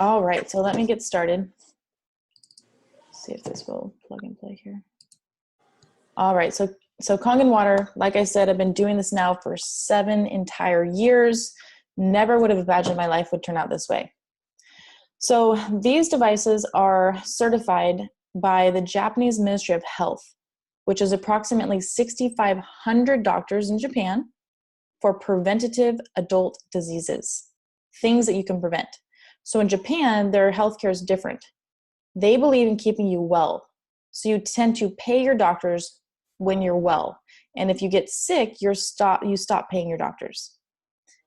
All right, so let me get started. See if this will plug and play here. All right, so Kangen water, like I said, I've been doing this now for 7 entire years. Never would have imagined my life would turn out this way. So these devices are certified by the Japanese Ministry of Health, which is approximately 6,500 doctors in Japan for preventative adult diseases, things that you can prevent. So in Japan, their healthcare is different. They believe in keeping you well. So you tend to pay your doctors when you're well. And if you get sick, you stop paying your doctors.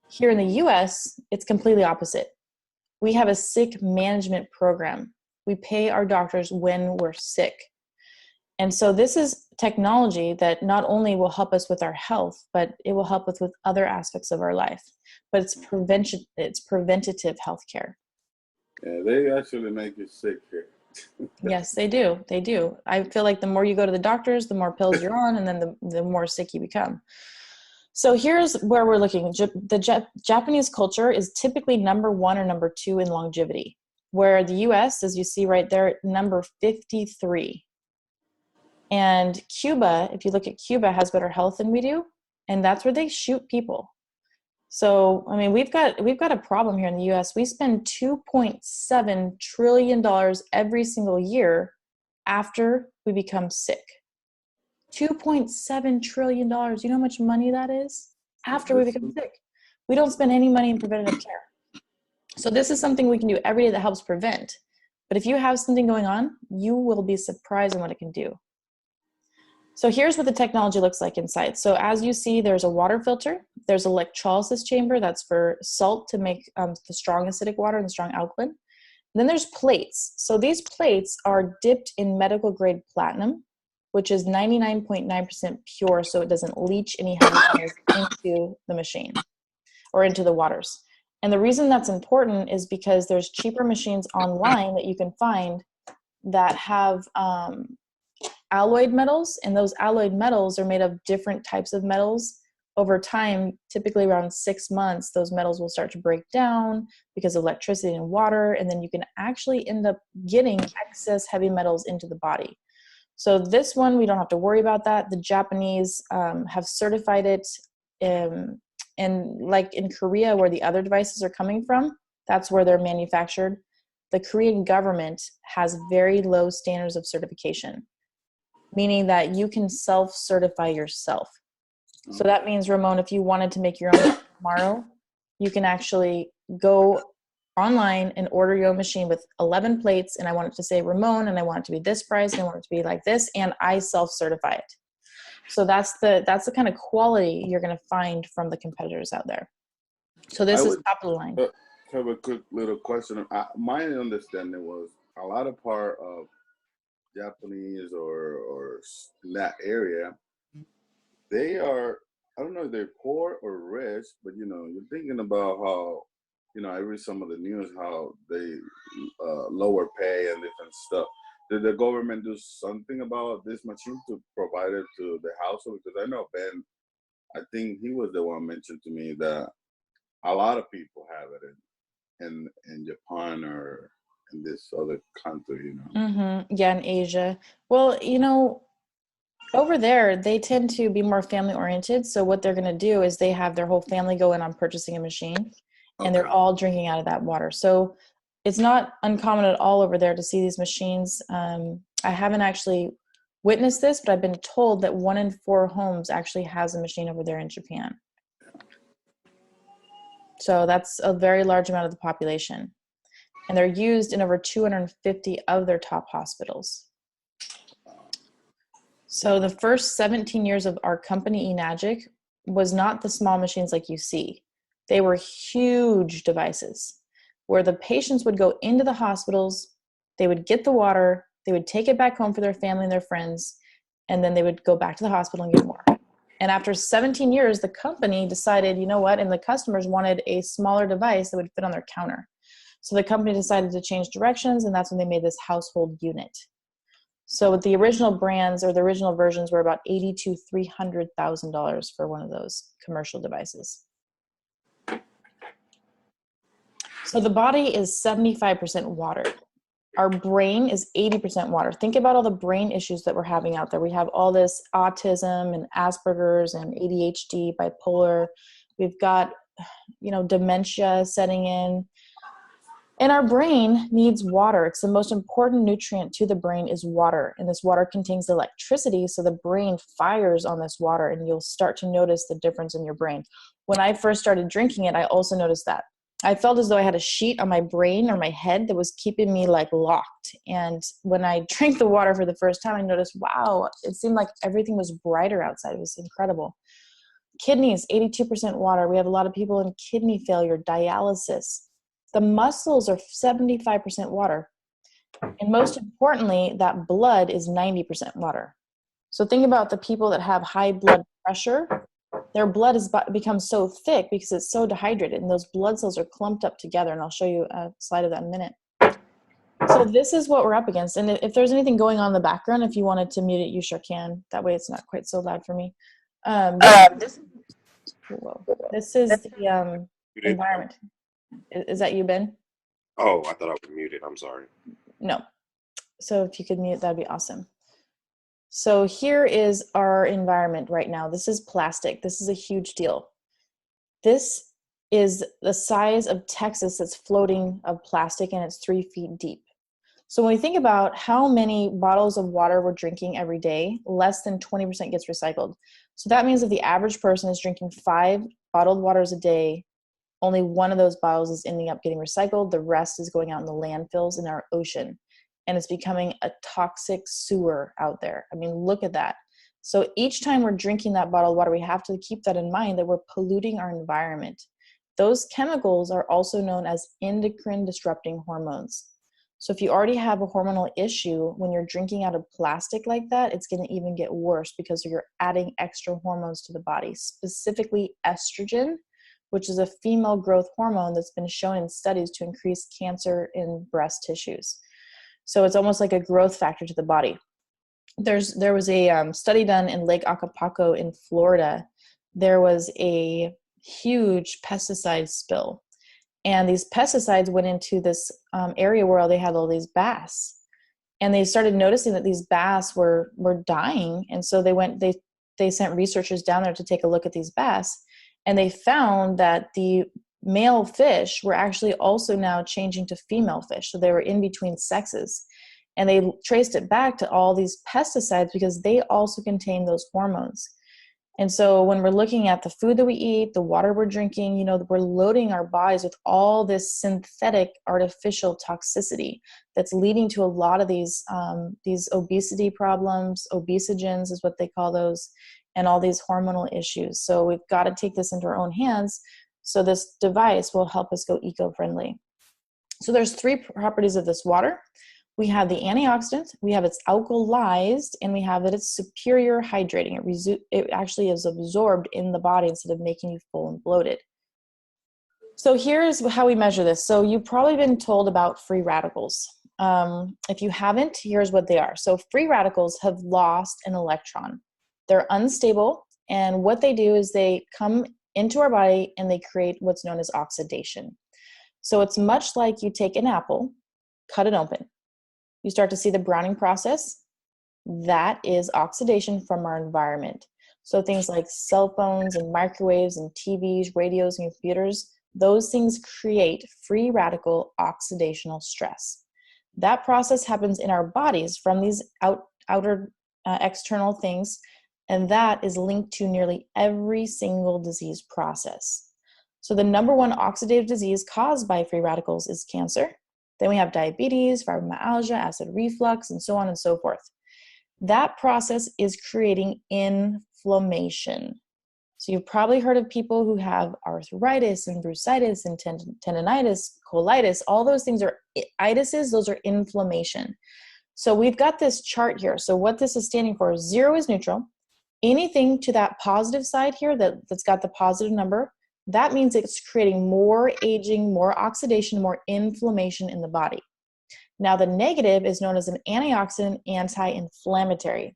Here in the US, it's completely opposite. We have a sick management program. We pay our doctors when we're sick. And so this is technology that not only will help us with our health, but it will help us with other aspects of our life. But it's preventative healthcare. Yeah, they actually make you sick here. Yes, they do. They do. I feel like the more you go to the doctors, the more pills you're on, and then the more sick you become. So here's where we're looking. The Japanese culture is typically number 1 or number 2 in longevity, where the US, as you see right there, number 53. And Cuba, if you look at Cuba, has better health than we do, and that's where they shoot people. So, I mean, we've got a problem here in the US. We spend $2.7 trillion every single year after we become sick. $2.7 trillion. You know how much money that is? After we become sick. We don't spend any money in preventative care. So this is something we can do every day that helps prevent. But if you have something going on, you will be surprised at what it can do. So here's what the technology looks like inside. So as you see, there's a water filter. There's an electrolysis chamber. That's for salt to make the strong acidic water and the strong alkaline. And then there's plates. So these plates are dipped in medical grade platinum, which is 99.9% pure, so it doesn't leach any heavy metals into the machine or into the waters. And the reason that's important is because there's cheaper machines online that you can find that have alloyed metals, and those alloyed metals are made of different types of metals. Over time, typically around 6 months, those metals will start to break down because of electricity and water, and then you can actually end up getting excess heavy metals into the body. So this one, we don't have to worry about that. The Japanese have certified it, and like in Korea, where the other devices are coming from, that's where they're manufactured. The Korean government has very low standards of certification, meaning that you can self-certify yourself. So that means, Ramon, if you wanted to make your own tomorrow, you can actually go online and order your own machine with 11 plates, and I want it to say Ramon, and I want it to be this price, and I want it to be like this, and I self-certify it. So that's the kind of quality you're going to find from the competitors out there. So this is top of the line. Have a quick little question. My understanding was a lot of part of Japanese or that area, they are, I don't know if they're poor or rich, but you're thinking about how, I read some of the news, how they lower pay and different stuff. Did the government do something about this machine to provide it to the household? Because I know Ben, I think he was the one mentioned to me that a lot of people have it in Japan or in this other country, Mm-hmm. Yeah, in Asia. Well, over there, they tend to be more family oriented. So what they're going to do is they have their whole family go in on purchasing a machine, and they're all drinking out of that water. So it's not uncommon at all over there to see these machines. I haven't actually witnessed this, but I've been told that 1 in 4 homes actually has a machine over there in Japan. So that's a very large amount of the population. And they're used in over 250 of their top hospitals. So the first 17 years of our company, eNagic, was not the small machines like you see. They were huge devices where the patients would go into the hospitals, they would get the water, they would take it back home for their family and their friends, and then they would go back to the hospital and get more. And after 17 years, the company decided, you know what, and the customers wanted a smaller device that would fit on their counter. So the company decided to change directions, and that's when they made this household unit. So the original brands or the original versions were about $80,000 to $300,000 for one of those commercial devices. So the body is 75% water. Our brain is 80% water. Think about all the brain issues that we're having out there. We have all this autism and Asperger's and ADHD, bipolar. We've got, dementia setting in. And our brain needs water. It's the most important nutrient to the brain is water. And this water contains electricity. So the brain fires on this water and you'll start to notice the difference in your brain. When I first started drinking it, I also noticed that. I felt as though I had a sheet on my brain or my head that was keeping me locked. And when I drank the water for the first time, I noticed, wow, it seemed like everything was brighter outside. It was incredible. Kidneys, 82% water. We have a lot of people in kidney failure, dialysis. The muscles are 75% water. And most importantly, that blood is 90% water. So think about the people that have high blood pressure. Their blood has become so thick because it's so dehydrated, and those blood cells are clumped up together. And I'll show you a slide of that in a minute. So this is what we're up against. And if there's anything going on in the background, if you wanted to mute it, you sure can. That way it's not quite so loud for me. This is the environment. Is that you, Ben? Oh, I thought I was muted. I'm sorry. No. So if you could mute, that'd be awesome. So here is our environment right now. This is plastic. This is a huge deal. This is the size of Texas that's floating of plastic, and it's 3 feet deep. So when we think about how many bottles of water we're drinking every day, less than 20% gets recycled. So that means that the average person is drinking 5 bottled waters a day. Only one of those bottles is ending up getting recycled. The rest is going out in the landfills in our ocean. And it's becoming a toxic sewer out there. I mean, look at that. So each time we're drinking that bottled water, we have to keep that in mind that we're polluting our environment. Those chemicals are also known as endocrine disrupting hormones. So if you already have a hormonal issue, when you're drinking out of plastic like that, it's going to even get worse because you're adding extra hormones to the body, specifically estrogen, which is a female growth hormone that's been shown in studies to increase cancer in breast tissues. So it's almost like a growth factor to the body. There was a study done in Lake Acapulco in Florida. There was a huge pesticide spill. And these pesticides went into this area where they had all these bass. And they started noticing that these bass were dying. And so they sent researchers down there to take a look at these bass. And they found that the male fish were actually also now changing to female fish. So they were in between sexes. And they traced it back to all these pesticides because they also contain those hormones. And so when we're looking at the food that we eat, the water we're drinking, we're loading our bodies with all this synthetic artificial toxicity that's leading to a lot of these obesity problems. Obesogens is what they call those, and all these hormonal issues. So we've got to take this into our own hands. So this device will help us go eco-friendly. So there's 3 properties of this water. We have the antioxidant, we have it's alkalized, and we have that it's superior hydrating. It actually is absorbed in the body instead of making you full and bloated. So here's how we measure this. So you've probably been told about free radicals. If you haven't, here's what they are. So free radicals have lost an electron. They're unstable, and what they do is they come into our body and they create what's known as oxidation. So it's much like you take an apple, cut it open. You start to see the browning process. That is oxidation from our environment. So things like cell phones and microwaves and TVs, radios and computers, those things create free radical oxidational stress. That process happens in our bodies from these outer external things, and that is linked to nearly every single disease process. So the number 1 oxidative disease caused by free radicals is cancer. Then we have diabetes, fibromyalgia, acid reflux, and so on and so forth. That process is creating inflammation. So you've probably heard of people who have arthritis and bursitis and tendonitis, colitis. All those things are itises, those are inflammation. So we've got this chart here. So what this is standing for, 0 is neutral. Anything to that positive side here that's got the positive number, that means it's creating more aging, more oxidation, more inflammation in the body. Now the negative is known as an antioxidant, anti-inflammatory.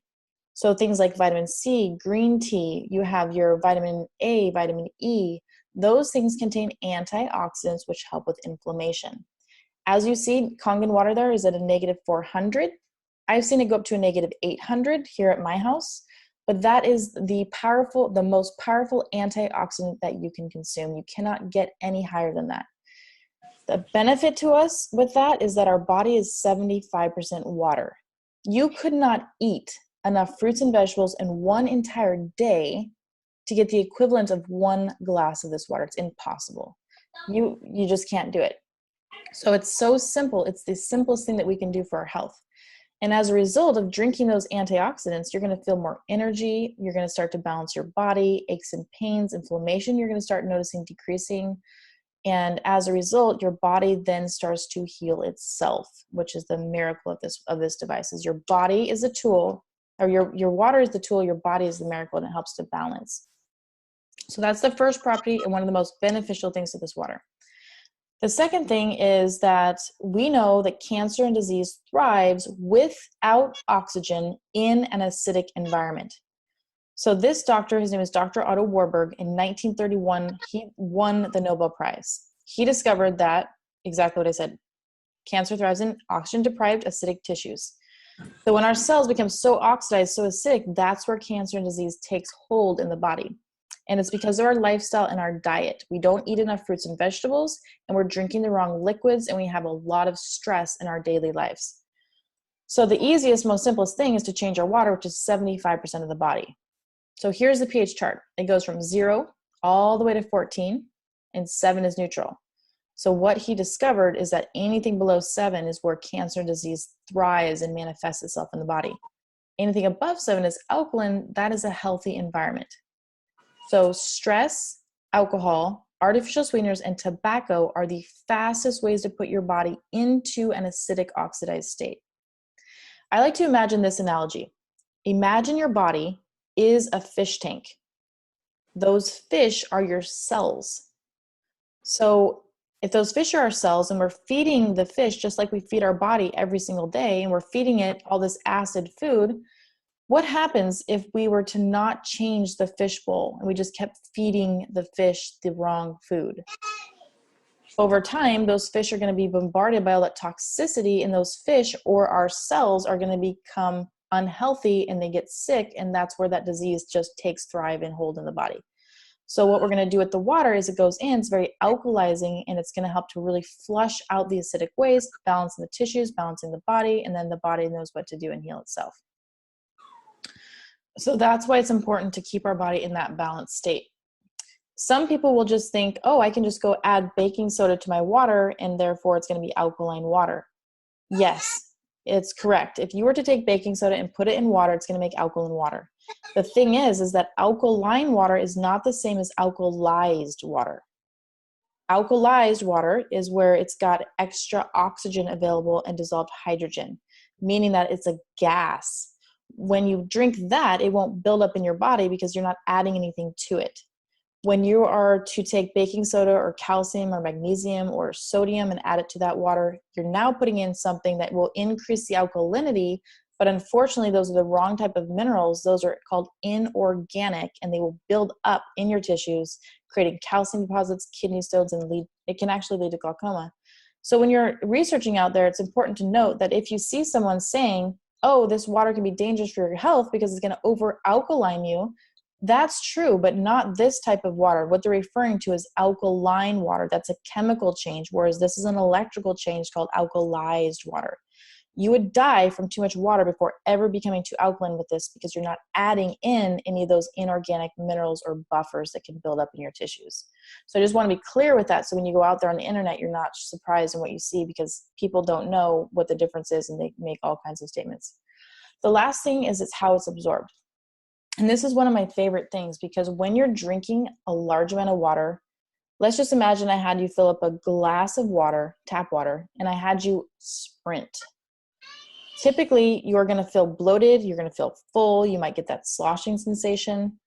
So things like vitamin C, green tea, you have your vitamin A, vitamin E, those things contain antioxidants which help with inflammation. As you see, Kangen water there is at a negative 400. I've seen it go up to a negative 800 here at my house, but that is the most powerful antioxidant that you can consume. You cannot get any higher than that. The benefit to us with that is that our body is 75% water. You could not eat enough fruits and vegetables in one entire day to get the equivalent of one glass of this water. It's impossible. You just can't do it. So it's so simple. It's the simplest thing that we can do for our health. And as a result of drinking those antioxidants, you're going to feel more energy. You're going to start to balance your body, aches and pains, inflammation. You're going to start noticing decreasing. And as a result, your body then starts to heal itself, which is the miracle of this device. Is your body is a tool, or your water is the tool, your body is the miracle, and it helps to balance. So that's the first property and one of the most beneficial things of this water. The second thing is that we know that cancer and disease thrives without oxygen in an acidic environment. So this doctor, his name is Dr. Otto Warburg, in 1931, he won the Nobel Prize. He discovered that, exactly what I said, cancer thrives in oxygen-deprived acidic tissues. So when our cells become so oxidized, so acidic, that's where cancer and disease takes hold in the body. And it's because of our lifestyle and our diet. We don't eat enough fruits and vegetables, and we're drinking the wrong liquids, and we have a lot of stress in our daily lives. So the easiest, most simplest thing is to change our water, which is 75% of the body. So here's the pH chart. It goes from 0 all the way to 14, and 7 is neutral. So what he discovered is that anything below 7 is where cancer and disease thrives and manifests itself in the body. Anything above 7 is alkaline. That is a healthy environment. So stress, alcohol, artificial sweeteners, and tobacco are the fastest ways to put your body into an acidic oxidized state. I like to imagine this analogy. Imagine your body is a fish tank. Those fish are your cells. So if those fish are our cells and we're feeding the fish just like we feed our body every single day, and we're feeding it all this acid food, what happens if we were to not change the fish bowl and we just kept feeding the fish the wrong food? Over time, those fish are going to be bombarded by all that toxicity, and those fish or our cells are going to become unhealthy and they get sick, and that's where that disease just takes thrive and hold in the body. So what we're going to do with the water is it goes in, it's very alkalizing, and it's going to help to really flush out the acidic waste, balancing the tissues, balancing the body, and then the body knows what to do and heal itself. So that's why it's important to keep our body in that balanced state. Some people will just think, oh, I can just go add baking soda to my water and therefore it's going to be alkaline water. Yes, it's correct. If you were to take baking soda and put it in water, it's going to make alkaline water. The thing is that alkaline water is not the same as alkalized water. Alkalized water is where it's got extra oxygen available and dissolved hydrogen, meaning that it's a gas. When you drink that, it won't build up in your body because you're not adding anything to it. When you are to take baking soda or calcium or magnesium or sodium and add it to that water, you're now putting in something that will increase the alkalinity, but unfortunately those are the wrong type of minerals. Those are called inorganic, and they will build up in your tissues, creating calcium deposits, kidney stones, and it can actually lead to glaucoma. So when you're researching out there, it's important to note that if you see someone saying, oh, this water can be dangerous for your health because it's going to over-alkaline you, that's true, but not this type of water. What they're referring to is alkaline water. That's a chemical change, whereas this is an electrical change called alkalized water. You would die from too much water before ever becoming too alkaline with this because you're not adding in any of those inorganic minerals or buffers that can build up in your tissues. So I just want to be clear with that so when you go out there on the internet, you're not surprised in what you see because people don't know what the difference is and they make all kinds of statements. The last thing is it's how it's absorbed. And this is one of my favorite things because when you're drinking a large amount of water, let's just imagine I had you fill up a glass of water, tap water, and I had you sprint. Typically, you're going to feel bloated, you're going to feel full, you might get that sloshing sensation.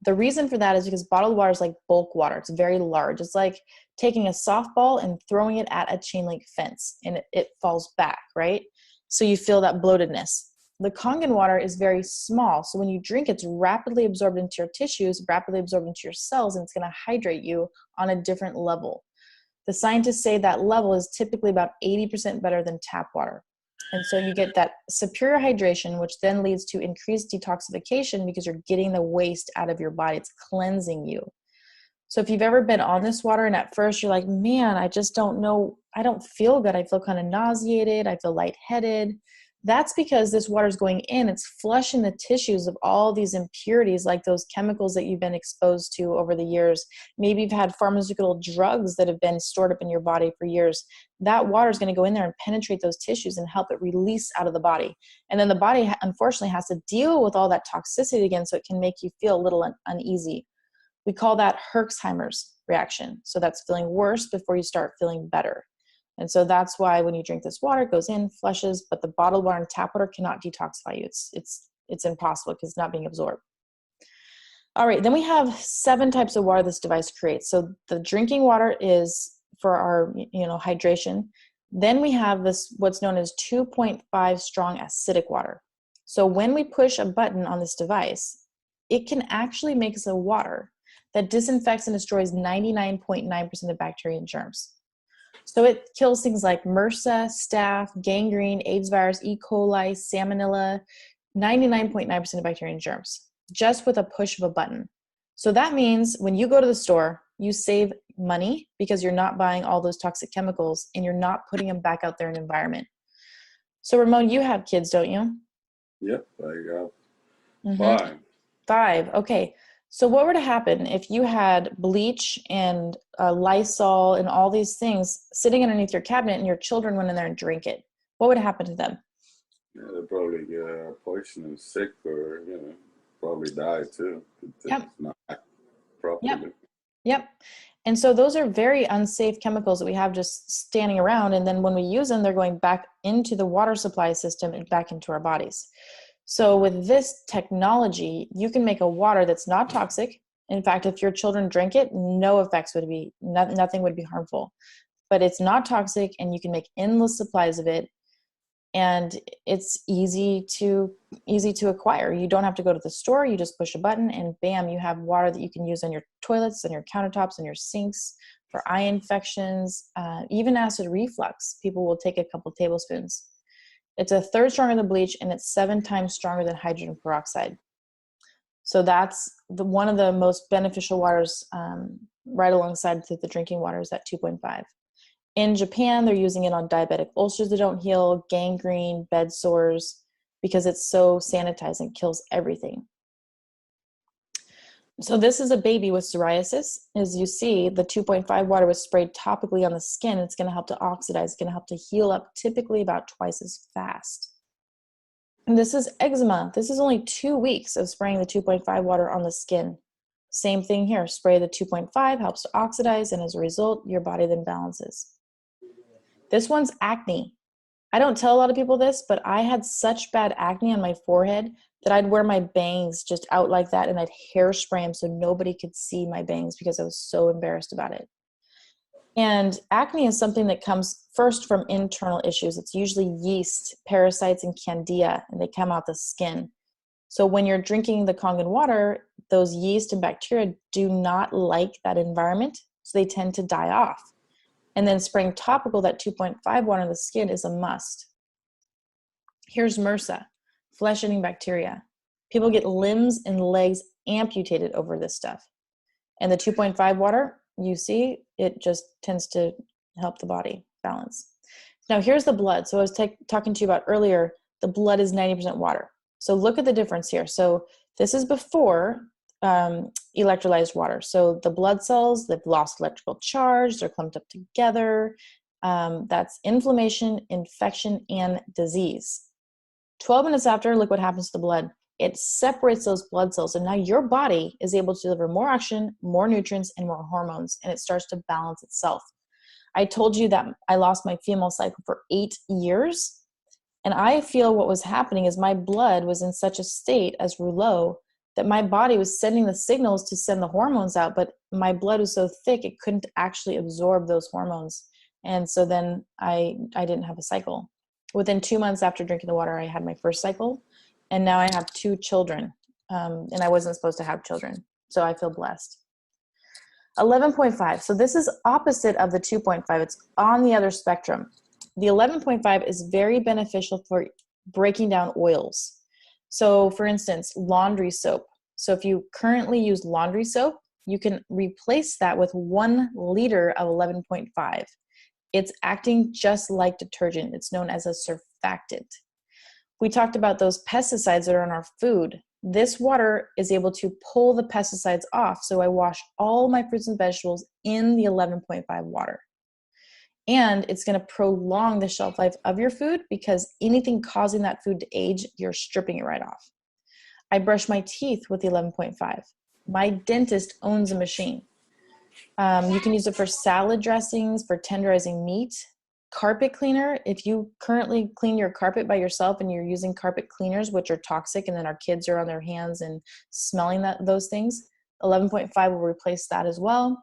The reason for that is because bottled water is like bulk water. It's very large. It's like taking a softball and throwing it at a chain link fence and it falls back, right? So you feel that bloatedness. The Kangen water is very small. So when you drink, it's rapidly absorbed into your tissues, rapidly absorbed into your cells, and it's going to hydrate you on a different level. The scientists say that level is typically about 80% better than tap water. And so you get that superior hydration, which then leads to increased detoxification because you're getting the waste out of your body. It's cleansing you. So if you've ever been on this water and at first you're like, man, I just don't know, I don't feel good. I feel kind of nauseated. I feel lightheaded. That's because this water is going in. It's flushing the tissues of all these impurities, like those chemicals that you've been exposed to over the years. Maybe you've had pharmaceutical drugs that have been stored up in your body for years. That water is going to go in there and penetrate those tissues and help it release out of the body. And then the body, unfortunately, has to deal with all that toxicity again, so it can make you feel a little uneasy. We call that Herxheimer's reaction. So that's feeling worse before you start feeling better. And so that's why when you drink this water, it goes in, flushes, but the bottled water and tap water cannot detoxify you. It's impossible because it's not being absorbed. All right, then we have 7 types of water this device creates. So the drinking water is for our, hydration. Then we have this, what's known as 2.5 strong acidic water. So when we push a button on this device, it can actually make us a water that disinfects and destroys 99.9% of bacteria and germs. So it kills things like MRSA, staph, gangrene, AIDS virus, E. coli, salmonella, 99.9% of bacteria and germs, just with a push of a button. So that means when you go to the store, you save money because you're not buying all those toxic chemicals and you're not putting them back out there in the environment. So Ramon, you have kids, don't you? Yep, I got 5. 5, okay. So what were to happen if you had bleach and Lysol and all these things sitting underneath your cabinet and your children went in there and drink it? What would happen to them? Yeah, they'd probably get poisoned and sick, or probably die too. Yep. It's not properly. Yep. And so those are very unsafe chemicals that we have just standing around. And then when we use them, they're going back into the water supply system and back into our bodies. So with this technology, you can make a water that's not toxic. In fact, if your children drink it, nothing would be harmful. But it's not toxic, and you can make endless supplies of it. And it's easy to acquire. You don't have to go to the store. You just push a button and bam, you have water that you can use on your toilets, on your countertops, and your sinks for eye infections, even acid reflux. People will take a couple tablespoons. It's 1/3 stronger than bleach, and it's 7 times stronger than hydrogen peroxide. So that's one of the most beneficial waters, right alongside the drinking water, is at 2.5. In Japan, they're using it on diabetic ulcers that don't heal, gangrene, bed sores, because it's so sanitizing, kills everything. So this is a baby with psoriasis. As you see, the 2.5 water was sprayed topically on the skin. It's going to help to oxidize. It's going to help to heal up typically about twice as fast. And this is eczema. This is only 2 weeks of spraying the 2.5 water on the skin. Same thing here. Spray the 2.5, helps to oxidize, and as a result, your body then balances. This one's acne. I don't tell a lot of people this, but I had such bad acne on my forehead that I'd wear my bangs just out like that, and I'd hairspray them so nobody could see my bangs because I was so embarrassed about it. And acne is something that comes first from internal issues. It's usually yeast, parasites, and candida, and they come out the skin. So when you're drinking the Kangen water, those yeast and bacteria do not like that environment, so they tend to die off. And then spraying topical, that 2.5 water on the skin, is a must. Here's MRSA, flesh-eating bacteria. People get limbs and legs amputated over this stuff. And the 2.5 water, you see, it just tends to help the body balance. Now here's the blood. So I was talking to you about earlier, the blood is 90% water. So look at the difference here. So this is before electrolyzed water. So the blood cells, they've lost electrical charge, they're clumped up together. That's inflammation, infection, and disease. 12 minutes after, look what happens to the blood. It separates those blood cells, and now your body is able to deliver more oxygen, more nutrients, and more hormones, and it starts to balance itself. I told you that I lost my female cycle for 8 years, and I feel what was happening is my blood was in such a state as rouleau that my body was sending the signals to send the hormones out, but my blood was so thick it couldn't actually absorb those hormones. And so then I didn't have a cycle. Within 2 months after drinking the water, I had my first cycle. And now I have 2 children, and I wasn't supposed to have children. So I feel blessed. 11.5. So this is opposite of the 2.5. It's on the other spectrum. The 11.5 is very beneficial for breaking down oils. So for instance, laundry soap. So if you currently use laundry soap, you can replace that with 1 liter of 11.5. It's acting just like detergent. It's known as a surfactant. We talked about those pesticides that are in our food. This water is able to pull the pesticides off. So I wash all my fruits and vegetables in the 11.5 water. And it's going to prolong the shelf life of your food because anything causing that food to age, you're stripping it right off. I brush my teeth with the 11.5. My dentist owns a machine. You can use it for salad dressings, for tenderizing meat. Carpet cleaner, if you currently clean your carpet by yourself and you're using carpet cleaners, which are toxic, and then our kids are on their hands and smelling those things, 11.5 will replace that as well.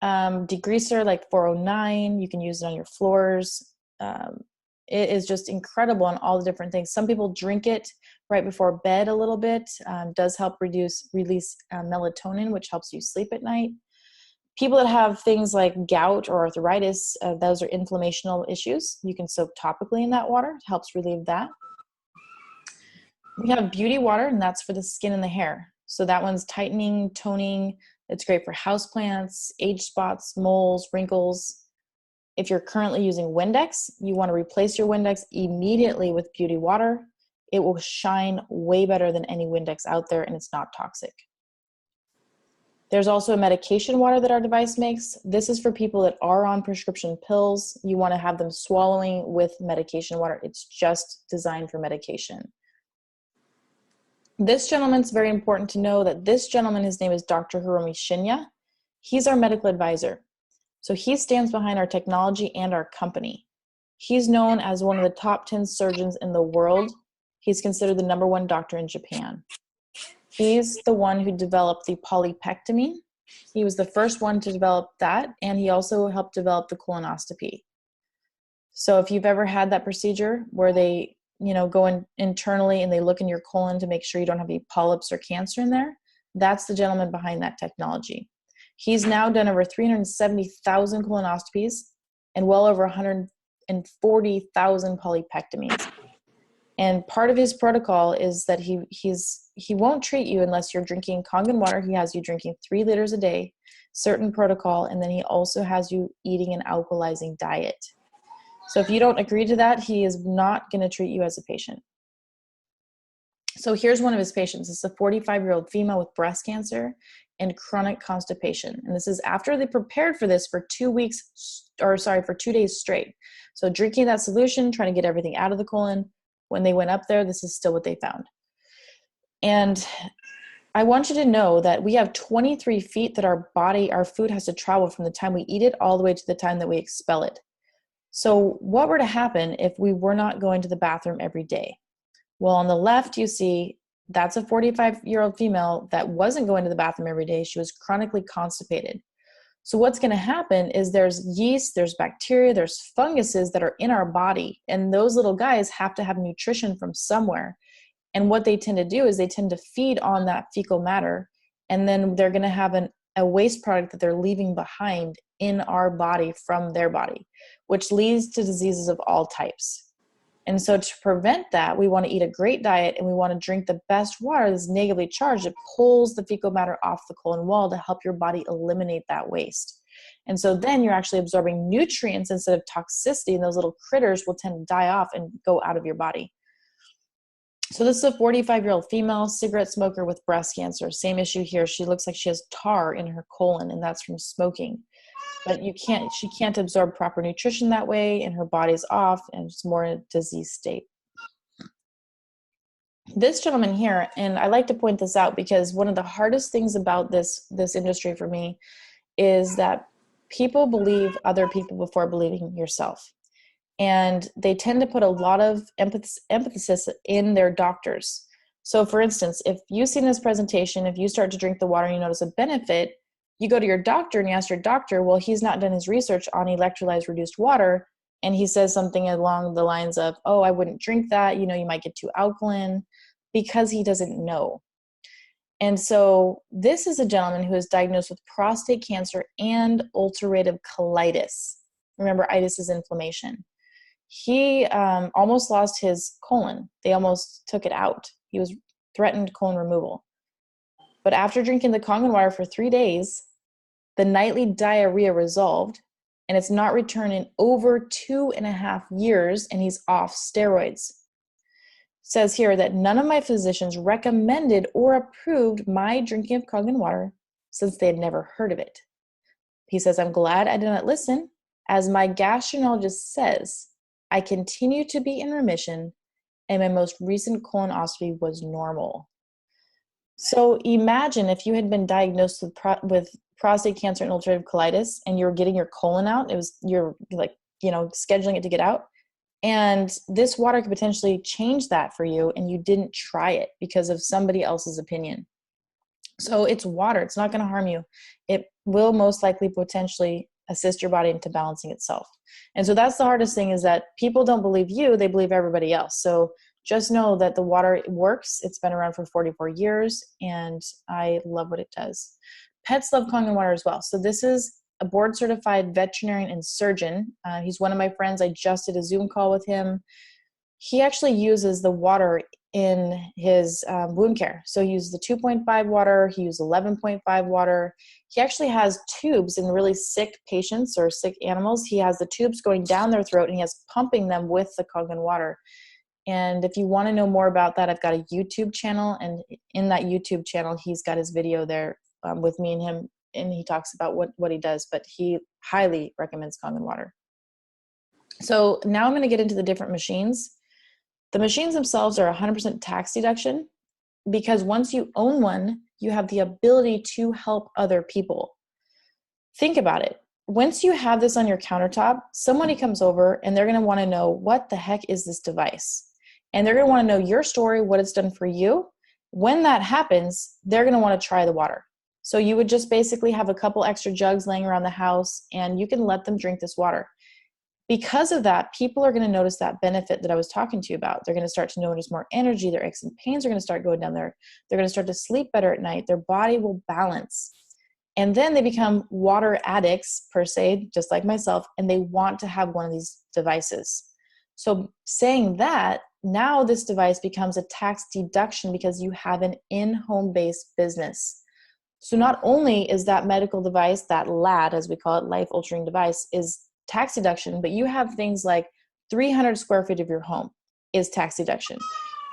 Degreaser like 409, you can use it on your floors. It is just incredible on all the different things. Some people drink it right before bed a little bit. Does help release melatonin, which helps you sleep at night. People that have things like gout or arthritis, those are inflammational issues. You can soak topically in that water. It helps relieve that. We have beauty water, and that's for the skin and the hair. So that one's tightening, toning. It's great for houseplants, age spots, moles, wrinkles. If you're currently using Windex, you want to replace your Windex immediately with beauty water. It will shine way better than any Windex out there, and it's not toxic. There's also a medication water that our device makes. This is for people that are on prescription pills. You want to have them swallowing with medication water. It's just designed for medication. This gentleman's very important to know that this gentleman, his name is Dr. Hiromi Shinya. He's our medical advisor. So he stands behind our technology and our company. He's known as one of the top 10 surgeons in the world. He's considered the #1 doctor in Japan. He's the one who developed the polypectomy. He was the first one to develop that, and he also helped develop the colonoscopy. So if you've ever had that procedure where they, go in internally and they look in your colon to make sure you don't have any polyps or cancer in there, that's the gentleman behind that technology. He's now done over 370,000 colonoscopies and well over 140,000 polypectomies. And part of his protocol is that he won't treat you unless you're drinking Kangen water. He has you drinking 3 liters a day, certain protocol, and then he also has you eating an alkalizing diet. So if you don't agree to that, he is not going to treat you as a patient. So here's one of his patients. It's a 45-year-old female with breast cancer and chronic constipation. And this is after they prepared for this for 2 days straight. So drinking that solution, trying to get everything out of the colon. When they went up there, this is still what they found. And I want you to know that we have 23 feet that our food has to travel from the time we eat it all the way to the time that we expel it. So what were to happen if we were not going to the bathroom every day? Well, on the left, you see that's a 45-year-old female that wasn't going to the bathroom every day. She was chronically constipated. So what's going to happen is there's yeast, there's bacteria, there's funguses that are in our body. And those little guys have to have nutrition from somewhere. And what they tend to do is they tend to feed on that fecal matter. And then they're going to have a waste product that they're leaving behind in our body from their body, which leads to diseases of all types. And so to prevent that, we want to eat a great diet and we want to drink the best water that's negatively charged. It pulls the fecal matter off the colon wall to help your body eliminate that waste. And so then you're actually absorbing nutrients instead of toxicity, and those little critters will tend to die off and go out of your body. So this is a 45-year-old female cigarette smoker with breast cancer. Same issue here. She looks like she has tar in her colon, and that's from smoking. But she can't absorb proper nutrition that way, and her body's off, and it's more in a disease state. This gentleman here, and I like to point this out because one of the hardest things about this industry for me is that people believe other people before believing yourself. And they tend to put a lot of emphasis in their doctors. So for instance, if you've seen this presentation, if you start to drink the water and you notice a benefit, you go to your doctor and you ask your doctor, well, he's not done his research on electrolyzed reduced water. And he says something along the lines of, oh, I wouldn't drink that. You might get too alkaline. because he doesn't know. And so this is a gentleman who is diagnosed with prostate cancer and ulcerative colitis. Remember, itis is inflammation. He almost lost his colon. They almost took it out. He was threatened colon removal. But after drinking the Kangen water for 3 days, the nightly diarrhea resolved, and it's not returned in over 2.5 years, and he's off steroids. It says here that none of my physicians recommended or approved my drinking of Kangen water since they had never heard of it. He says, I'm glad I did not listen. As my gastroenterologist says, I continue to be in remission, and my most recent colonoscopy was normal. So imagine if you had been diagnosed with prostate cancer and ulcerative colitis, and you're getting your colon out. You're like, scheduling it to get out. And this water could potentially change that for you, and you didn't try it because of somebody else's opinion. So it's water. It's not going to harm you. It will most likely potentially assist your body into balancing itself. And so that's the hardest thing, is that people don't believe you, they believe everybody else. So just know that the water works. It's been around for 44 years, and I love what it does. Pets love Kangen water as well. So this is a board-certified veterinarian and surgeon. He's one of my friends. I just did a Zoom call with him. He actually uses the water in his wound care. So he uses the 2.5 water. He uses 11.5 water. He actually has tubes in really sick patients or sick animals. He has the tubes going down their throat, and he has pumping them with the Kangen water. And if you want to know more about that, I've got a YouTube channel, and in that YouTube channel, he's got his video there with me and him, and he talks about what he does, but he highly recommends Kangen water. So now I'm going to get into the different machines. The machines themselves are 100% tax deduction, because once you own one, you have the ability to help other people. Think about it. Once you have this on your countertop, somebody comes over and they're going to want to know, what the heck is this device? And they're going to want to know your story, what it's done for you. When that happens, they're going to want to try the water. So you would just basically have a couple extra jugs laying around the house, and you can let them drink this water. Because of that, people are going to notice that benefit that I was talking to you about. They're going to start to notice more energy. Their aches and pains are going to start going down there. They're going to start to sleep better at night. Their body will balance. And then they become water addicts, per se, just like myself, and they want to have one of these devices. So saying that, now this device becomes a tax deduction because you have an in-home based business. So not only is that medical device, that LAD, as we call it, life-altering device, is tax deduction, but you have things like 300 square feet of your home is tax deduction.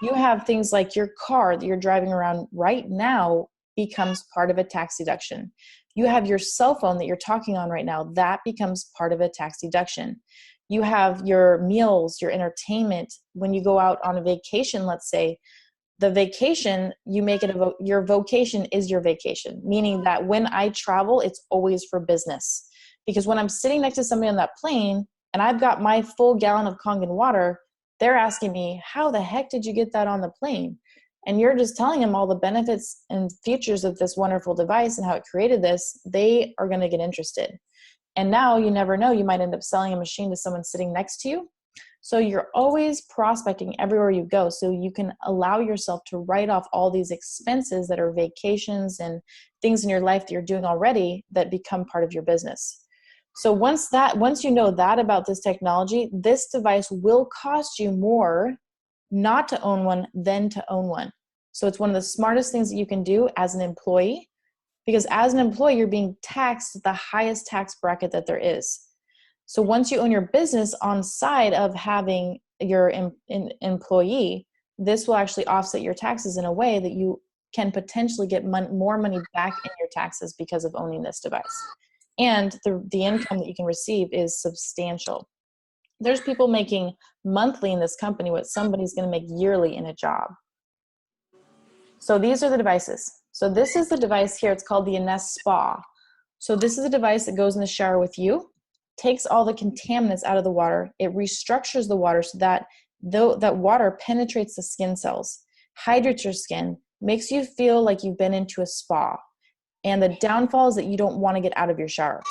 You have things like your car that you're driving around right now becomes part of a tax deduction. You have your cell phone that you're talking on right now, that becomes part of a tax deduction. You have your meals, your entertainment. When you go out on a vacation, let's say, the vacation, you make it your vocation is your vacation, meaning that when I travel, it's always for business. Because when I'm sitting next to somebody on that plane and I've got my full gallon of Kangen water, they're asking me, how the heck did you get that on the plane? And you're just telling them all the benefits and features of this wonderful device and how it created this. They are going to get interested. And now you never know, you might end up selling a machine to someone sitting next to you. So you're always prospecting everywhere you go, so you can allow yourself to write off all these expenses that are vacations and things in your life that you're doing already that become part of your business. So once you know that about this technology, this device will cost you more not to own one than to own one. So it's one of the smartest things that you can do as an employee, because as an employee, you're being taxed at the highest tax bracket that there is. So once you own your business on side of having your employee, this will actually offset your taxes in a way that you can potentially get more money back in your taxes because of owning this device. And the income that you can receive is substantial. There's people making monthly in this company what somebody's going to make yearly in a job. So these are the devices. So this is the device here. It's called the Ines Spa. So this is a device that goes in the shower with you, takes all the contaminants out of the water. It restructures the water so that that water penetrates the skin cells, hydrates your skin, makes you feel like you've been into a spa. And the downfall is that you don't want to get out of your shower.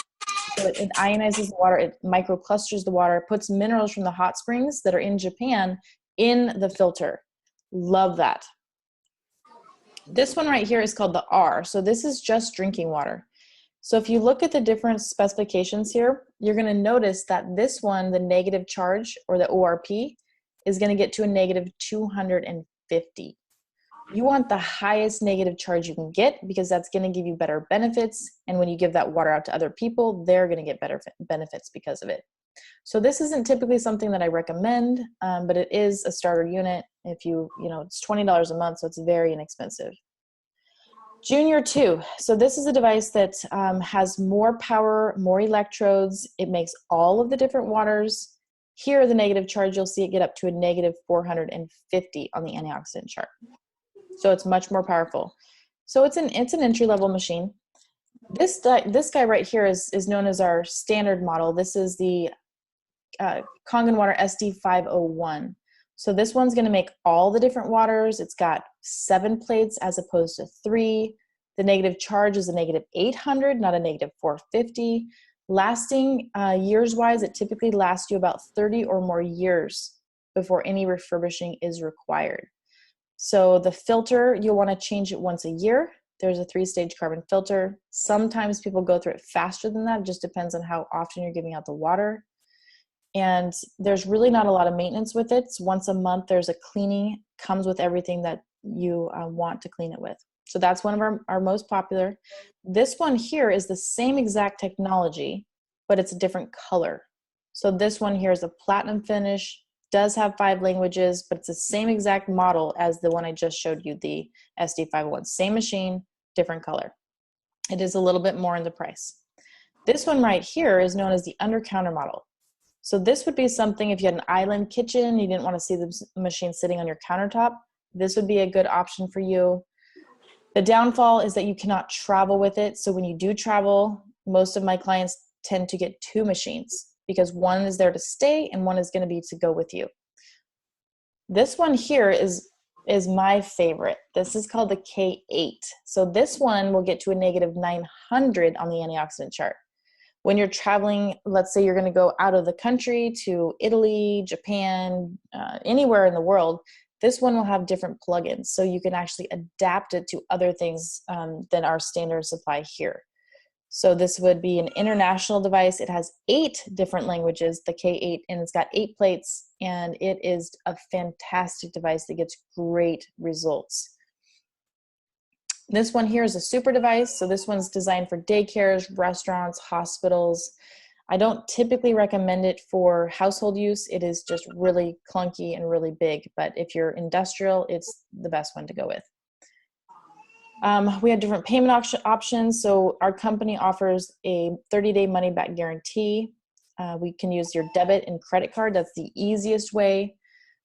So it ionizes the water, it microclusters the water, puts minerals from the hot springs that are in Japan in the filter. Love that. This one right here is called the R. So this is just drinking water. So if you look at the different specifications here, you're going to notice that this one, the negative charge or the ORP, is going to get to a negative 250. You want the highest negative charge you can get because that's going to give you better benefits. And when you give that water out to other people, they're going to get better benefits because of it. So this isn't typically something that I recommend, but it is a starter unit. If it's $20 a month, so it's very inexpensive. Junior 2. So this is a device that has more power, more electrodes. It makes all of the different waters. Here, the negative charge, you'll see it get up to a negative 450 on the antioxidant chart. So it's much more powerful. So it's an entry-level machine. This guy right here is known as our standard model. This is the Kangen Water SD501. So this one's going to make all the different waters. It's got 7 plates as opposed to 3. The negative charge is a negative 800, not a negative 450. Lasting years-wise, it typically lasts you about 30 or more years before any refurbishing is required. So the filter, you'll want to change it once a year. There's a 3-stage carbon filter. Sometimes people go through it faster than that. It just depends on how often you're giving out the water. And there's really not a lot of maintenance with it. So once a month, there's a cleaning, comes with everything that you want to clean it with. So that's one of our most popular. This one here is the same exact technology, but it's a different color. So this one here is a platinum finish, does have 5 languages, but it's the same exact model as the one I just showed you, the SD501. Same machine, different color. It is a little bit more in the price. This one right here is known as the under-counter model. So this would be something if you had an island kitchen, you didn't want to see the machine sitting on your countertop, this would be a good option for you. The downfall is that you cannot travel with it. So when you do travel, most of my clients tend to get 2 machines because one is there to stay and one is going to be to go with you. This one here is my favorite. This is called the K8. So this one will get to a negative 900 on the antioxidant chart. When you're traveling, let's say you're going to go out of the country to Italy, Japan, anywhere in the world, this one will have different plugins. So you can actually adapt it to other things than our standard supply here. So this would be an international device. It has 8 different languages, the K8, and it's got 8 plates, and it is a fantastic device that gets great results. This one here is a super device. So this one's designed for daycares, restaurants, hospitals. I don't typically recommend it for household use. It is just really clunky and really big. But if you're industrial, it's the best one to go with. We have different payment options. So our company offers a 30-day money-back guarantee. We can use your debit and credit card. That's the easiest way.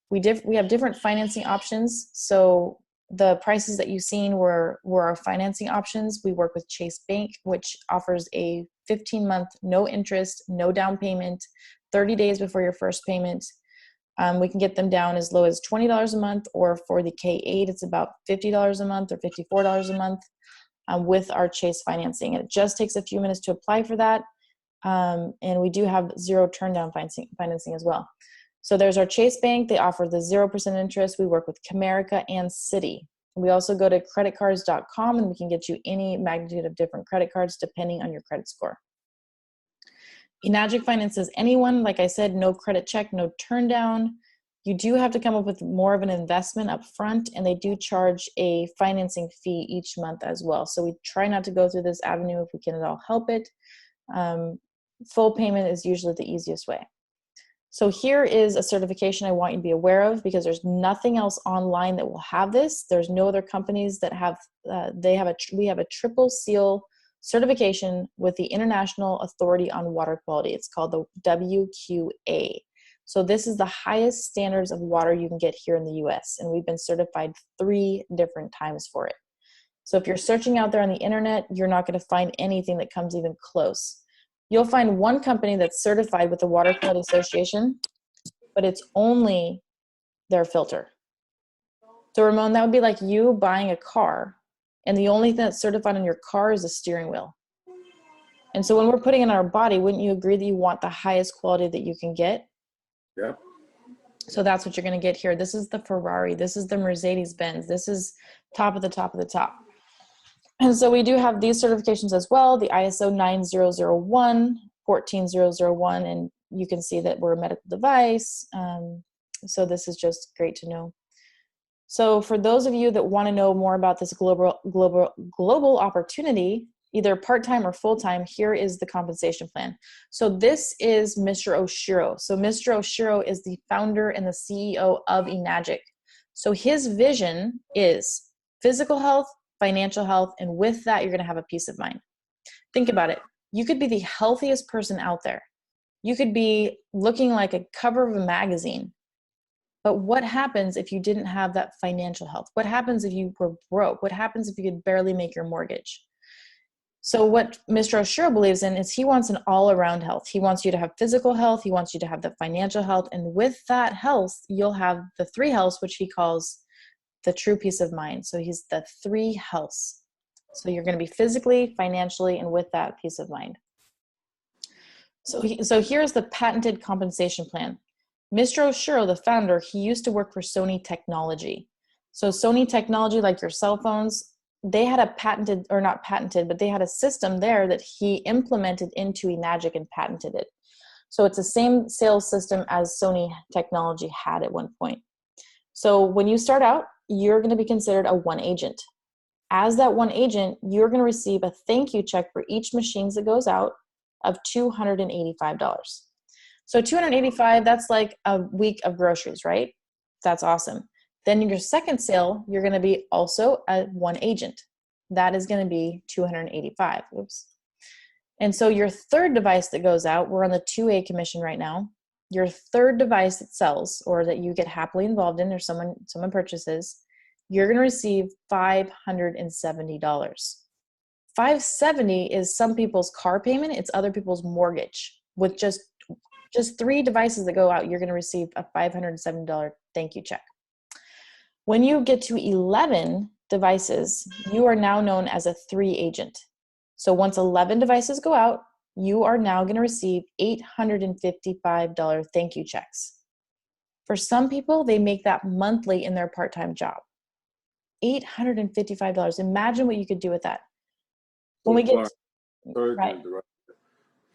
We have different financing options. So the prices that you've seen were our financing options. We work with Chase Bank, which offers a 15-month, no interest, no down payment, 30 days before your first payment. We can get them down as low as $20 a month, or for the K8, it's about $50 a month or $54 a month with our Chase financing. And it just takes a few minutes to apply for that. And we do have 0 turndown financing as well. So there's our Chase Bank. They offer the 0% interest. We work with Comerica and Citi. We also go to creditcards.com and we can get you any magnitude of different credit cards depending on your credit score. Enagic finances anyone. Like I said, no credit check, no turn down. You do have to come up with more of an investment up front, and they do charge a financing fee each month as well. So we try not to go through this avenue if we can at all help it. Full payment is usually the easiest way. So here is a certification I want you to be aware of, because there's nothing else online that will have this. There's no other companies that have, we have a triple seal certification with the International Authority on Water Quality. It's called the WQA. So this is the highest standards of water you can get here in the US, and we've been certified 3 different times for it. So if you're searching out there on the internet, you're not going to find anything that comes even close. You'll find one company that's certified with the Water Quality Association, but it's only their filter. So Ramon, that would be like you buying a car, and the only thing that's certified on your car is a steering wheel. And so when we're putting it in our body, wouldn't you agree that you want the highest quality that you can get? Yeah. So that's what you're going to get here. This is the Ferrari. This is the Mercedes-Benz. This is top of the top of the top. And so we do have these certifications as well, the ISO 9001, 14001, and you can see that we're a medical device. So this is just great to know. So for those of you that want to know more about this global opportunity, either part-time or full-time, here is the compensation plan. So this is Mr. Oshiro. So Mr. Oshiro is the founder and the CEO of Enagic. So his vision is physical health, financial health, and with that, you're going to have a peace of mind. Think about it. You could be the healthiest person out there. You could be looking like a cover of a magazine. But what happens if you didn't have that financial health? What happens if you were broke? What happens if you could barely make your mortgage? So what Mr. Oshiro believes in is he wants an all-around health. He wants you to have physical health. He wants you to have the financial health. And with that health, you'll have the three healths, which he calls the true peace of mind. So he's the three healths. So you're going to be physically, financially, and with that peace of mind. So here's the patented compensation plan. Mr. Oshiro, the founder, he used to work for Sony Technology. So Sony Technology, like your cell phones, they had a patented, or not patented, but they had a system there that he implemented into Enagic and patented it. So it's the same sales system as Sony Technology had at one point. So when you start out, you're going to be considered a one agent. As that one agent, you're going to receive a thank you check for each machine that goes out of $285. So $285, that's like a week of groceries, right? That's awesome. Then in your second sale, you're going to be also a one agent. That is going to be $285. Oops. And so your third device that goes out, we're on the 2A commission right now. Your third device that sells or that you get happily involved in or someone purchases, you're going to receive $570. $570 is some people's car payment. It's other people's mortgage. With just three devices that go out, you're going to receive a $570 thank you check. When you get to 11 devices, you are now known as a three agent. So once 11 devices go out, you are now going to receive $855 thank you checks. For some people, they make that monthly in their part-time job. $855. Imagine what you could do with that. When we get right.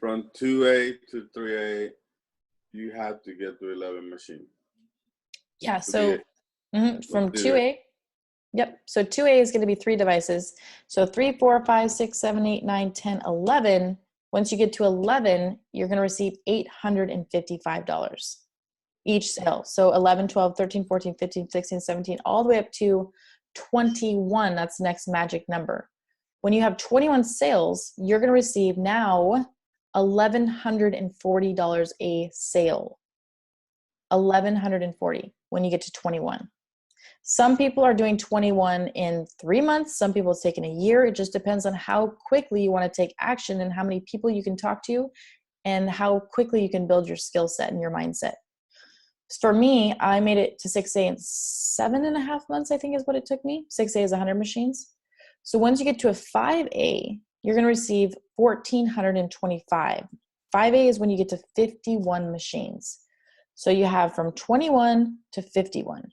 From 2A to 3A, you have to get to 11 machines. Yeah, so from 2A, yep. So 2A is going to be three devices. So 3, 4, 5, 6, 7, 8, 9, 10, 11. Once you get to 11, you're going to receive $855 each sale. So 11, 12, 13, 14, 15, 16, 17, all the way up to 21. That's the next magic number. When you have 21 sales, you're going to receive now $1,140 a sale. $1,140 when you get to 21. Some people are doing 21 in 3 months. Some people it's taking a year. It just depends on how quickly you want to take action and how many people you can talk to and how quickly you can build your skill set and your mindset. For me, I made it to 6A in 7.5 months, I think is what it took me. 6A is 100 machines. So once you get to a 5A, you're going to receive $1,425. 5A is when you get to 51 machines. So you have from 21 to 51.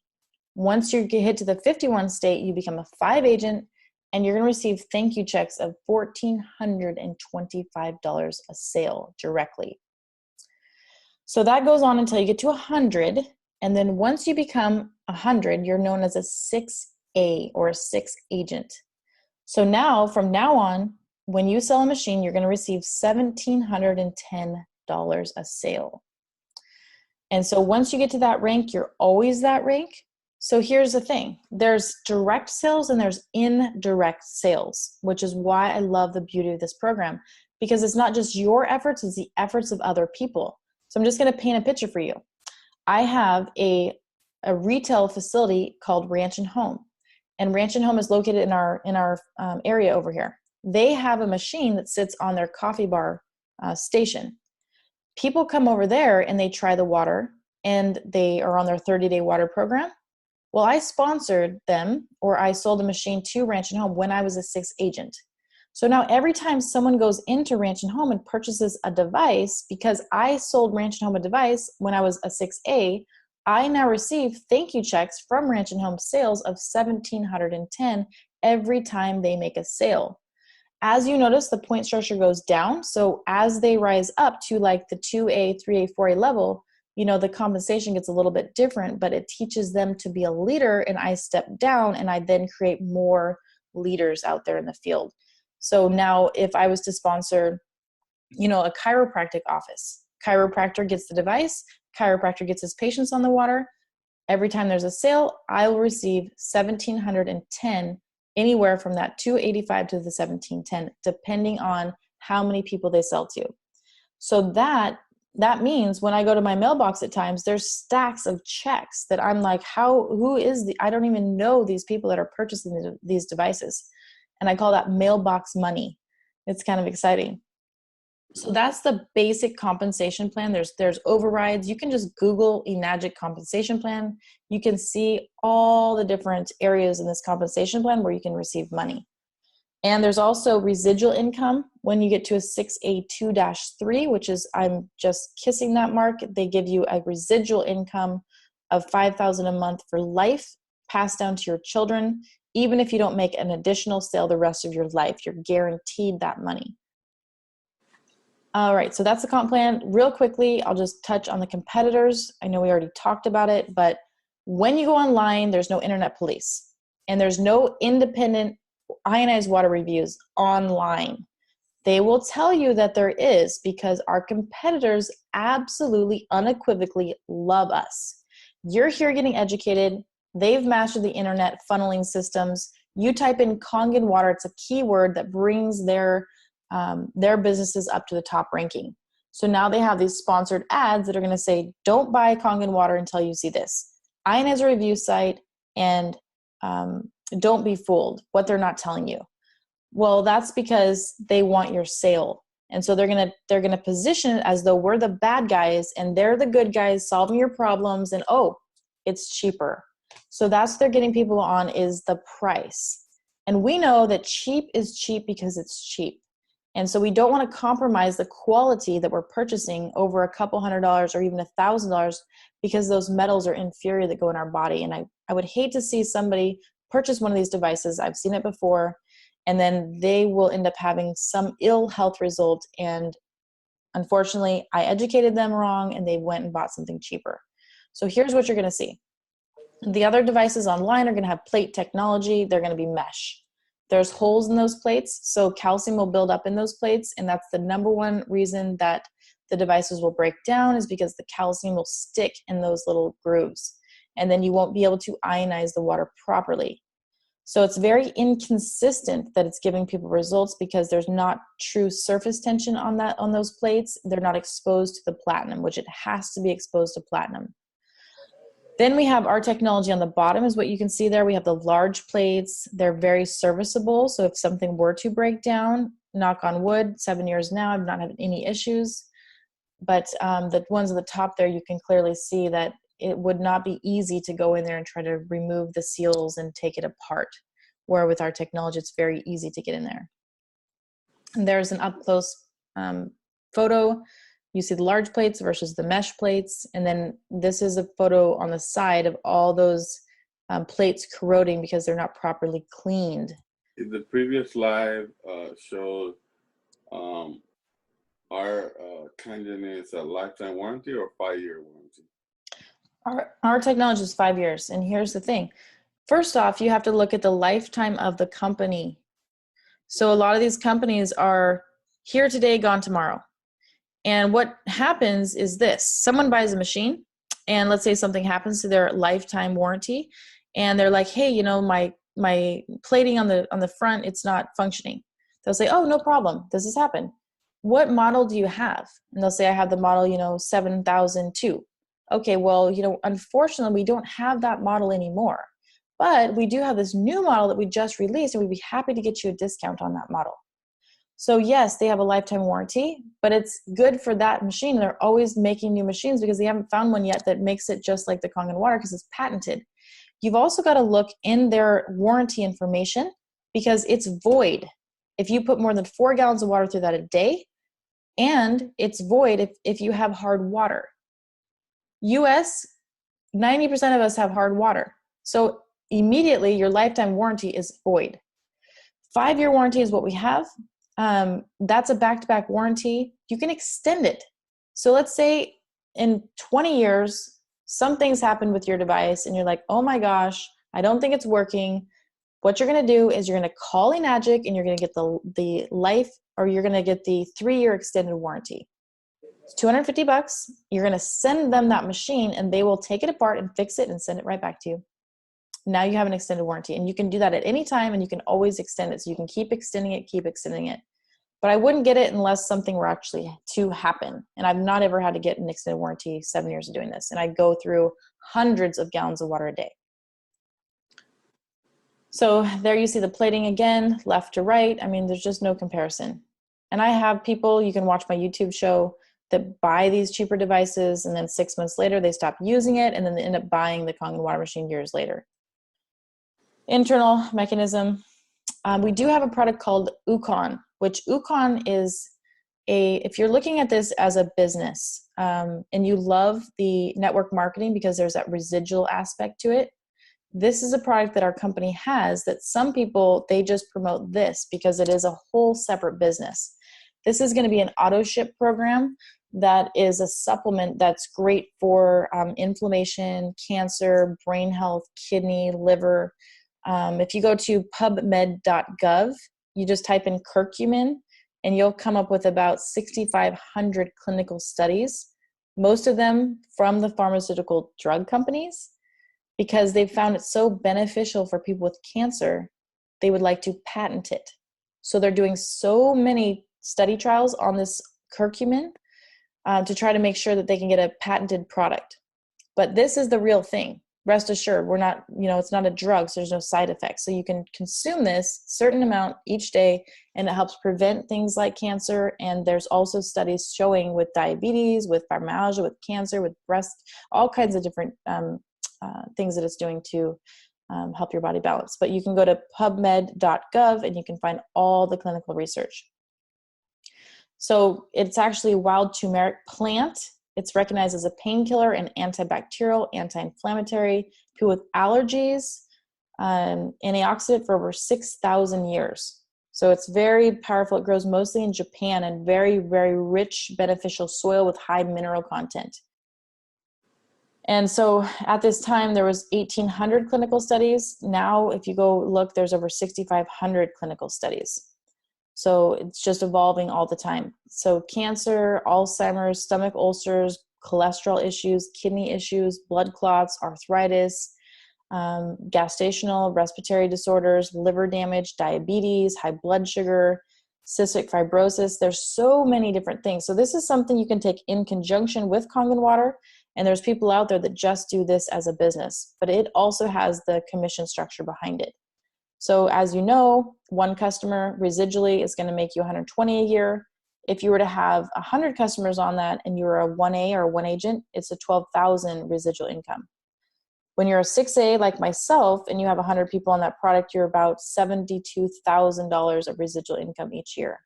Once you hit to the 51 state, you become a 5 agent, and you're going to receive thank you checks of $1,425 a sale directly. So that goes on until you get to 100, and then once you become 100, you're known as a 6A or a 6 agent. So now, from now on, when you sell a machine, you're going to receive $1,710 a sale. And so once you get to that rank, you're always that rank. So here's the thing. There's direct sales and there's indirect sales, which is why I love the beauty of this program, because it's not just your efforts, it's the efforts of other people. So I'm just going to paint a picture for you. I have a retail facility called Ranch and Home, and Ranch and Home is located in our area over here. They have a machine that sits on their coffee bar station. People come over there and they try the water, and they are on their 30-day water program. Well, I sponsored them, or I sold a machine to Ranch and Home when I was a 6 agent. So now every time someone goes into Ranch and Home and purchases a device, because I sold Ranch and Home a device when I was a 6A, I now receive thank you checks from Ranch and Home Sales of $1,710 every time they make a sale. As you notice, the point structure goes down. So as they rise up to like the 2A, 3A, 4A level, the compensation gets a little bit different, but it teaches them to be a leader, and I step down and I then create more leaders out there in the field. So now if I was to sponsor, a chiropractic office, chiropractor gets the device, chiropractor gets his patients on the water. Every time there's a sale, I will receive $1,710, anywhere from that $285 to the $1,710, depending on how many people they sell to. So that means when I go to my mailbox at times, there's stacks of checks that I'm like, I don't even know these people that are purchasing these devices. And I call that mailbox money. It's kind of exciting. So that's the basic compensation plan. There's overrides. You can just Google Enagic compensation plan. You can see all the different areas in this compensation plan where you can receive money. And there's also residual income when you get to a 6A2-3, which is, I'm just kissing that mark. They give you a residual income of $5,000 a month for life, passed down to your children. Even if you don't make an additional sale the rest of your life, you're guaranteed that money. All right, so that's the comp plan. Real quickly, I'll just touch on the competitors. I know we already talked about it, but when you go online, there's no internet police, and there's no independent ionized water reviews online. They will tell you that there is, because our competitors absolutely unequivocally love us. You're here getting educated. They've mastered the internet funneling systems. You type in Kangen water, it's a keyword that brings their businesses up to the top ranking. So now they have these sponsored ads that are going to say, don't buy Kangen water until you see this. Ionizer review site, and don't be fooled what they're not telling you. Well, that's because they want your sale. And so they're going to position it as though we're the bad guys and they're the good guys solving your problems, and it's cheaper. So that's what they're getting people on, is the price. And we know that cheap is cheap because it's cheap. And so we don't want to compromise the quality that we're purchasing over a couple $100 or even $1,000, because those metals are inferior that go in our body. And I would hate to see somebody purchase one of these devices. I've seen it before, and then they will end up having some ill health result. And unfortunately, I educated them wrong and they went and bought something cheaper. So here's what you're going to see. The other devices online are going to have plate technology. They're going to be mesh. There's holes in those plates, so calcium will build up in those plates, and that's the number one reason that the devices will break down, is because the calcium will stick in those little grooves, and then you won't be able to ionize the water properly. So it's very inconsistent that it's giving people results, because there's not true surface tension on those plates. They're not exposed to the platinum, which it has to be exposed to platinum. Then we have our technology on the bottom, is what you can see there. We have the large plates. They're very serviceable. So if something were to break down, knock on wood, 7 years now, I've not had any issues. But the ones at the top there, you can clearly see that it would not be easy to go in there and try to remove the seals and take it apart. Where with our technology, it's very easy to get in there. And there's an up close photo. You see the large plates versus the mesh plates. And then this is a photo on the side of all those plates corroding because they're not properly cleaned. The previous live showed our Kangen is a lifetime warranty or 5-year warranty? Our technology is 5 years. And here's the thing. First off, you have to look at the lifetime of the company. So a lot of these companies are here today, gone tomorrow. And what happens is this: someone buys a machine, and let's say something happens to their lifetime warranty, and they're like, hey, my plating on the front, it's not functioning. They'll say, oh, no problem, this has happened. What model do you have? And they'll say, I have the model, 7002. Okay, well, unfortunately, we don't have that model anymore. But we do have this new model that we just released, and we'd be happy to get you a discount on that model. So yes, they have a lifetime warranty, but it's good for that machine. They're always making new machines because they haven't found one yet that makes it just like the Kangen water, because it's patented. You've also got to look in their warranty information, because it's void if you put more than 4 gallons of water through that a day, and it's void if you have hard water. US, 90% of us have hard water. So immediately your lifetime warranty is void. 5-year warranty is what we have. That's a back-to-back warranty. You can extend it. So let's say in 20 years, something's happened with your device and you're like, oh my gosh, I don't think it's working. What you're going to do is you're going to call Enagic and you're going to get the life, or you're going to get the 3-year extended warranty. It's $250. You're going to send them that machine and they will take it apart and fix it and send it right back to you. Now you have an extended warranty, and you can do that at any time, and you can always extend it. So you can keep extending it. But I wouldn't get it unless something were actually to happen. And I've not ever had to get an extended warranty 7 years of doing this. And I go through hundreds of gallons of water a day. So there you see the plating again, left to right. I mean, there's just no comparison. And I have people, you can watch my YouTube show, that buy these cheaper devices, and then 6 months later they stop using it, and then they end up buying the Kangen water machine years later. Internal mechanism. We do have a product called Ukon, which Ukon is if you're looking at this as a business and you love the network marketing because there's that residual aspect to it, this is a product that our company has that some people, they just promote this because it is a whole separate business. This is going to be an auto ship program that is a supplement that's great for inflammation, cancer, brain health, kidney, liver. If you go to pubmed.gov, you just type in curcumin, and you'll come up with about 6,500 clinical studies, most of them from the pharmaceutical drug companies, because they've found it so beneficial for people with cancer, they would like to patent it. So they're doing so many study trials on this curcumin to try to make sure that they can get a patented product. But this is the real thing. Rest assured, we're not, it's not a drug, so there's no side effects. So you can consume this certain amount each day, and it helps prevent things like cancer. And there's also studies showing with diabetes, with fibromyalgia, with cancer, with breast, all kinds of different things that it's doing to help your body balance. But you can go to pubmed.gov and you can find all the clinical research. So it's actually a wild turmeric plant. It's recognized as a painkiller and antibacterial, anti-inflammatory, people with allergies, antioxidant for over 6,000 years. So it's very powerful. It grows mostly in Japan and very, very rich, beneficial soil with high mineral content. And so at this time, there was 1,800 clinical studies. Now, if you go look, there's over 6,500 clinical studies. So it's just evolving all the time. So cancer, Alzheimer's, stomach ulcers, cholesterol issues, kidney issues, blood clots, arthritis, gestational respiratory disorders, liver damage, diabetes, high blood sugar, cystic fibrosis. There's so many different things. So this is something you can take in conjunction with Kangen water. And there's people out there that just do this as a business, but it also has the commission structure behind it. So as you know, one customer residually is going to make you $120 a year. If you were to have 100 customers on that and you're a 1A or 1 agent, it's a $12,000 residual income. When you're a 6A like myself and you have 100 people on that product, you're about $72,000 of residual income each year.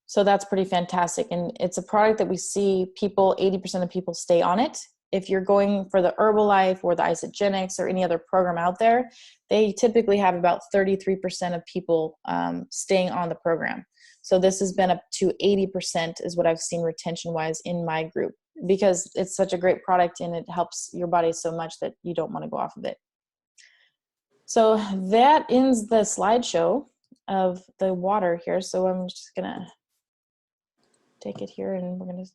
So that's pretty fantastic. And it's a product that we see people, 80% of people stay on it. If you're going for the Herbalife or the Isogenics or any other program out there, they typically have about 33% of people staying on the program. So this has been up to 80% is what I've seen retention-wise in my group, because it's such a great product and it helps your body so much that you don't want to go off of it. So that ends the slideshow of the water here. So I'm just going to take it here and we're going to